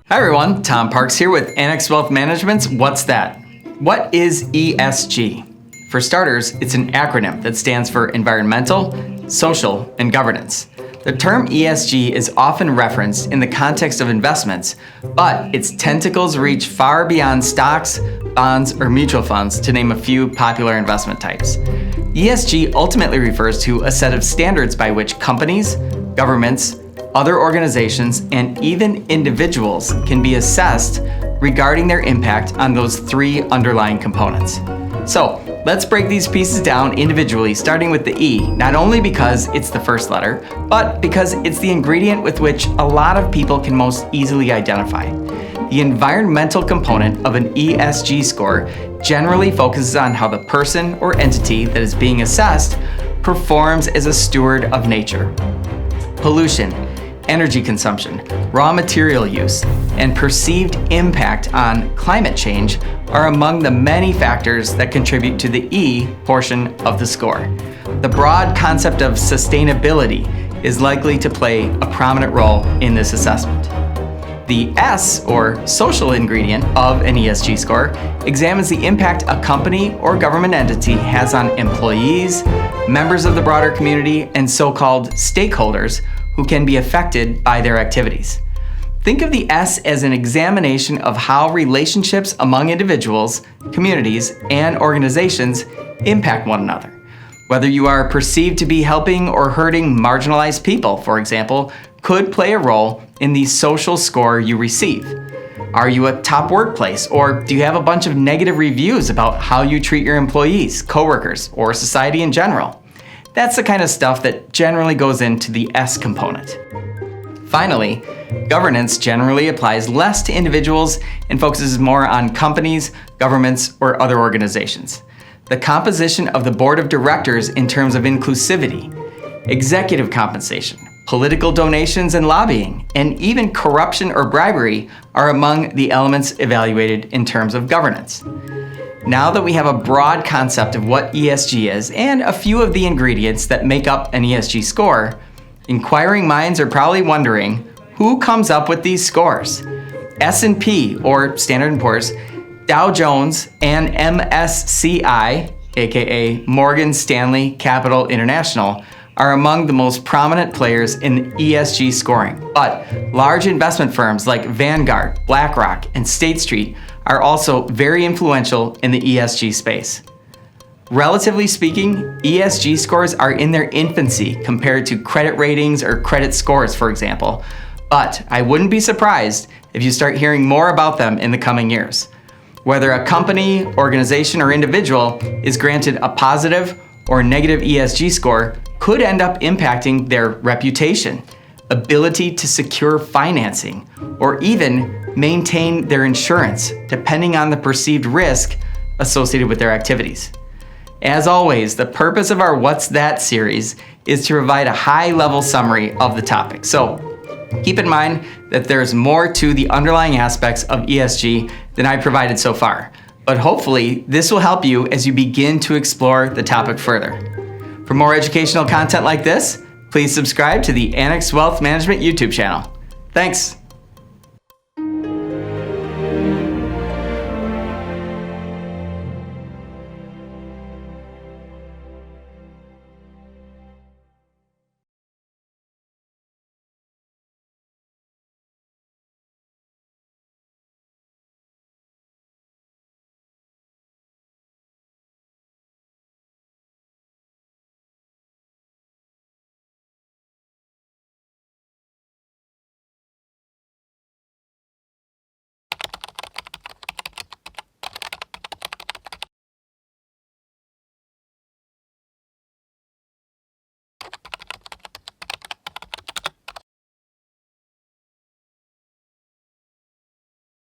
Hi everyone, Tom Parks here with Annex Wealth Management's What's That? What is ESG? For starters, it's an acronym that stands for Environmental, Social, and Governance. The term ESG is often referenced in the context of investments, but its tentacles reach far beyond stocks, bonds, or mutual funds, to name a few popular investment types. ESG ultimately refers to a set of standards by which companies, governments, other organizations, and even individuals can be assessed regarding their impact on those three underlying components. So let's break these pieces down individually, starting with the E, not only because it's the first letter, but because it's the ingredient with which a lot of people can most easily identify. The environmental component of an ESG score generally focuses on how the person or entity that is being assessed performs as a steward of nature. Pollution, energy consumption, raw material use, and perceived impact on climate change are among the many factors that contribute to the E portion of the score. The broad concept of sustainability is likely to play a prominent role in this assessment. The S, or social ingredient, of an ESG score examines the impact a company or government entity has on employees, members of the broader community, and so-called stakeholders who can be affected by their activities. Think of the S as an examination of how relationships among individuals, communities, and organizations impact one another. Whether you are perceived to be helping or hurting marginalized people, for example, could play a role in the social score you receive. Are you a top workplace, or do you have a bunch of negative reviews about how you treat your employees, coworkers, or society in general? That's the kind of stuff that generally goes into the S component. Finally, governance generally applies less to individuals and focuses more on companies, governments, or other organizations. The composition of the board of directors in terms of inclusivity, executive compensation, political donations and lobbying, and even corruption or bribery are among the elements evaluated in terms of governance. Now that we have a broad concept of what ESG is and a few of the ingredients that make up an ESG score, inquiring minds are probably wondering, who comes up with these scores? S&P, or Standard & Poor's, Dow Jones, and MSCI, aka Morgan Stanley Capital International, are among the most prominent players in ESG scoring. But large investment firms like Vanguard, BlackRock, and State Street are also very influential in the ESG space. Relatively speaking, ESG scores are in their infancy compared to credit ratings or credit scores, for example. But I wouldn't be surprised if you start hearing more about them in the coming years. Whether a company, organization, or individual is granted a positive or negative ESG score could end up impacting their reputation, ability to secure financing, or even maintain their insurance, depending on the perceived risk associated with their activities. As always, the purpose of our What's That series is to provide a high-level summary of the topic. So keep in mind that there's more to the underlying aspects of ESG than I provided so far, but hopefully this will help you as you begin to explore the topic further. For more educational content like this, please subscribe to the Annex Wealth Management YouTube channel. Thanks.